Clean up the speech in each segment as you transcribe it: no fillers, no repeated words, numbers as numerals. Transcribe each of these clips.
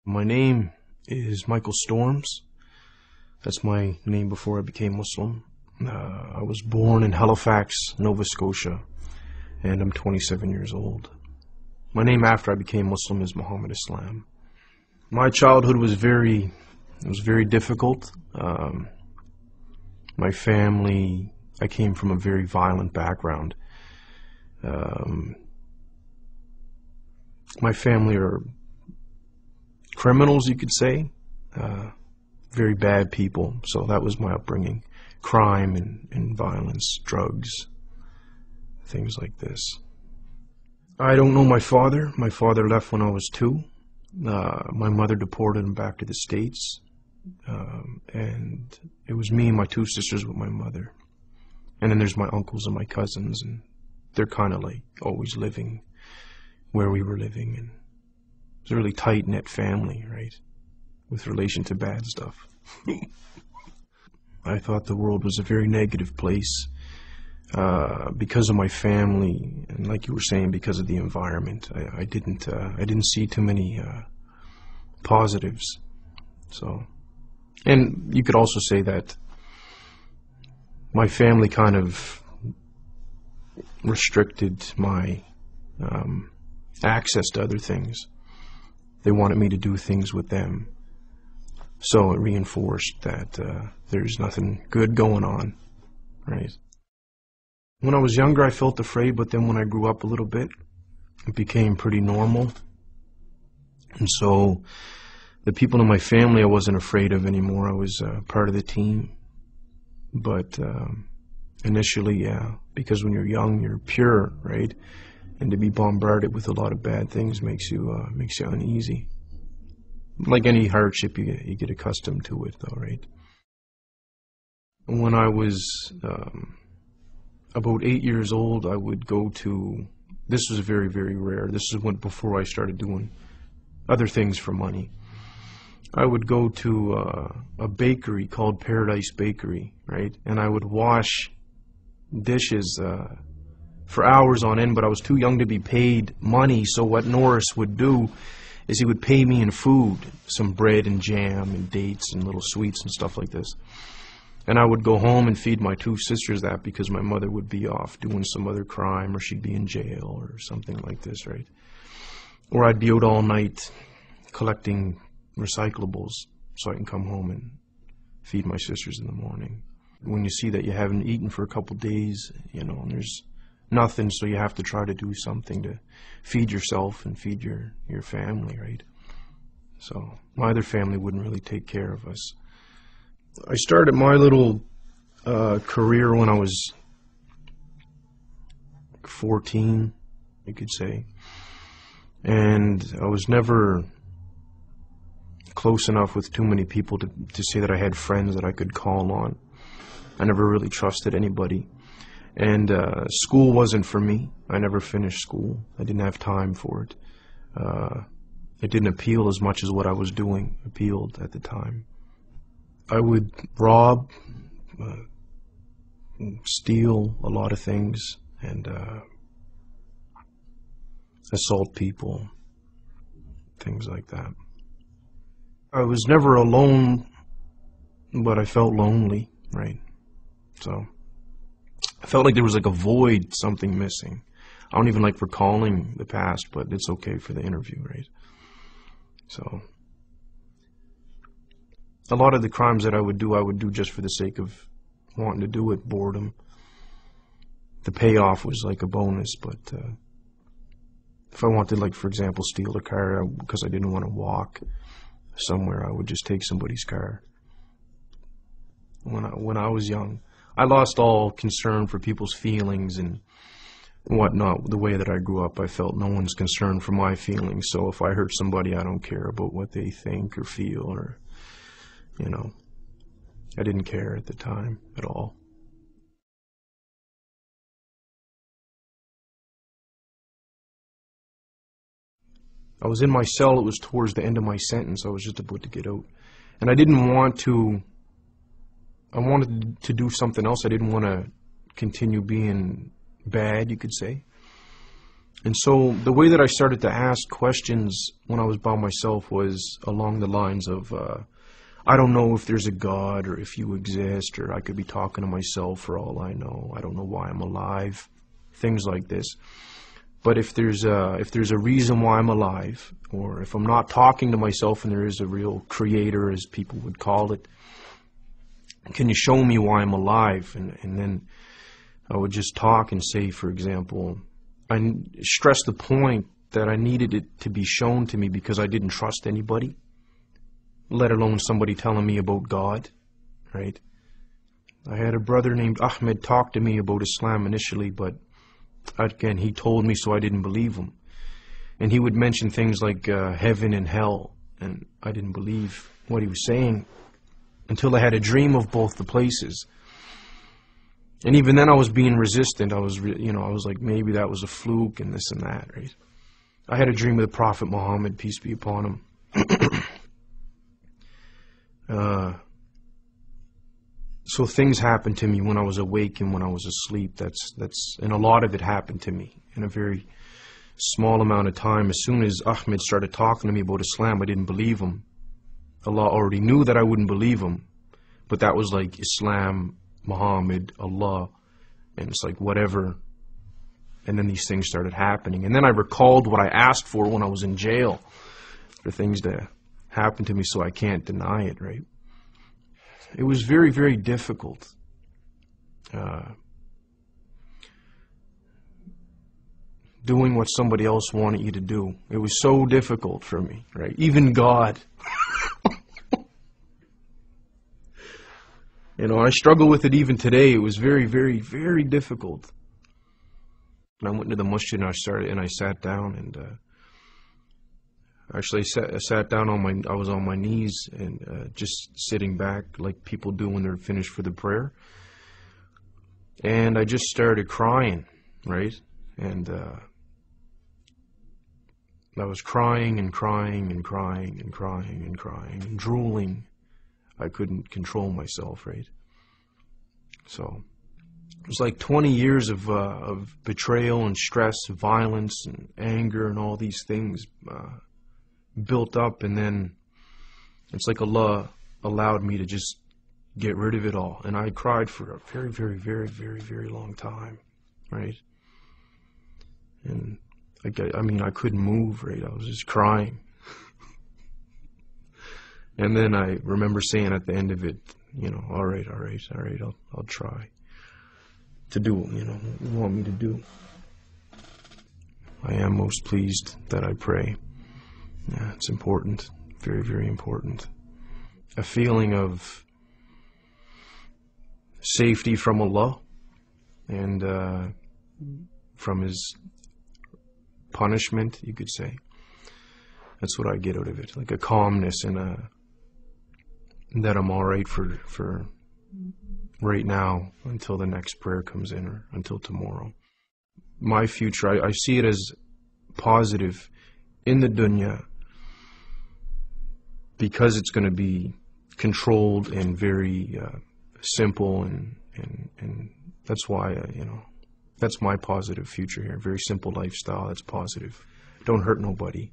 My name is Michael Storms. That's my name before I became Muslim. I was born in Halifax, Nova Scotia, and I'm 27 years old. My name after I became Muslim is Muhammad Islam. My childhood was very difficult. My family, I came from a very violent background. My family are criminals, you could say. Very bad people. So that was my upbringing. Crime and violence, drugs, things like this. I don't know my father. My father left when I was 2. My mother deported him back to the States. And it was me and my 2 sisters with my mother. And then there's my uncles and my cousins, and they're kind of like always living where we were living. And it's a really tight-knit family, right, with relation to bad stuff. I thought the world was a very negative place because of my family, and like you were saying, because of the environment. I didn't see too many positives. So, and you could also say that my family kind of restricted my access to other things. They wanted me to do things with them. So it reinforced that there's nothing good going on, right? When I was younger, I felt afraid, but then when I grew up a little bit, it became pretty normal. And so the people in my family I wasn't afraid of anymore. I was part of the team. But initially, yeah, because when you're young, you're pure, right? And to be bombarded with a lot of bad things makes you uneasy. Like any hardship, you get accustomed to it, though, right? When I was about 8 years old, I would go to, this was very, very rare. This is before I started doing other things for money. I would go to a bakery called Paradise Bakery, right? And I would wash dishes for hours on end, but I was too young to be paid money. So what Norris would do is he would pay me in food, some bread and jam and dates and little sweets and stuff like this. And I would go home and feed my 2 sisters that because my mother would be off doing some other crime, or she'd be in jail or something like this, right? Or I'd be out all night collecting recyclables so I can come home and feed my sisters in the morning. When you see that you haven't eaten for a couple days, you know, and there's nothing, so you have to try to do something to feed yourself and feed your family, right? So my other family wouldn't really take care of us. I started my little career when I was 14, you could say. And I was never close enough with too many people to say that I had friends that I could call on. I never really trusted anybody. And school wasn't for me. I never finished school. I didn't have time for it. It didn't appeal as much as what I was doing appealed at the time. I would rob, steal a lot of things, and assault people, things like that. I was never alone, but I felt lonely, right? So I felt like there was like a void, something missing. I don't even like recalling the past, but it's okay for the interview, right? So a lot of the crimes that I would do just for the sake of wanting to do it, boredom. The payoff was like a bonus, but if I wanted, like, for example, steal a car because I didn't want to walk somewhere, I would just take somebody's car. When I was young, I lost all concern for people's feelings and whatnot. The way that I grew up, I felt no one's concerned for my feelings. So if I hurt somebody, I don't care about what they think or feel, or, you know, I didn't care at the time at all. I was in my cell. It was towards the end of my sentence. I was just about to get out. And I didn't want to, I wanted to do something else. I didn't want to continue being bad, you could say. And so the way that I started to ask questions when I was by myself was along the lines of, I don't know if there's a God or if you exist, or I could be talking to myself for all I know. I don't know why I'm alive. Things like this. But if there's a reason why I'm alive, or if I'm not talking to myself and there is a real creator, as people would call it, can you show me why I'm alive? And then I would just talk and say, for example, I stressed the point that I needed it to be shown to me because I didn't trust anybody, let alone somebody telling me about God, right? I had a brother named Ahmed talk to me about Islam initially, but again, he told me, so I didn't believe him. And he would mention things like heaven and hell, and I didn't believe what he was saying until I had a dream of both the places. And even then I was being resistant. I was like, maybe that was a fluke and this and that, right? I had a dream of the Prophet Muhammad, peace be upon him. So things happened to me when I was awake and when I was asleep. And a lot of it happened to me in a very small amount of time. As soon as Ahmed started talking to me about Islam, I didn't believe him. Allah already knew that I wouldn't believe him, but that was like Islam, Muhammad, Allah, and it's like whatever. And then these things started happening. And then I recalled what I asked for when I was in jail for things to happen to me, so I can't deny it, right? It was very, very difficult. Doing what somebody else wanted you to do. It was so difficult for me, right? Even God. I struggle with it even today. It was very, very, very difficult. And I went to the masjid and I sat down and actually I sat down I was on my knees and just sitting back like people do when they're finished for the prayer. And I just started crying, right? And I was crying and crying and crying and crying and crying and drooling. I couldn't control myself, right? So it was like 20 years of betrayal and stress, violence and anger and all these things built up, and then it's like Allah allowed me to just get rid of it all. And I cried for a very, very, very, very, very long time, right? And I couldn't move, right? I was just crying. And then I remember saying at the end of it, all right, I'll try to do what you want me to do. I am most pleased that I pray. Yeah, it's important, very, very important. A feeling of safety from Allah and from His punishment, you could say. That's what I get out of it, like a calmness and that I'm all right for right now until the next prayer comes in, or until tomorrow. My future, I see it as positive in the dunya because it's going to be controlled and very simple, and that's why that's my positive future here. Very simple lifestyle. That's positive. Don't hurt nobody.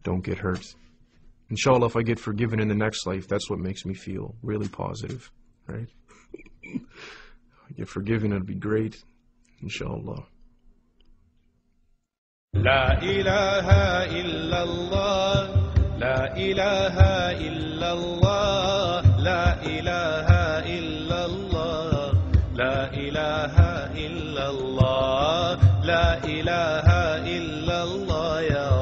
Don't get hurt. Inshallah, if I get forgiven in the next life, that's what makes me feel really positive, right? If I get forgiven, it'll be great. Inshallah. La ilaha illallah, la ilaha illallah, la ilaha illallah, la ilaha illallah, la ilaha illallah, ya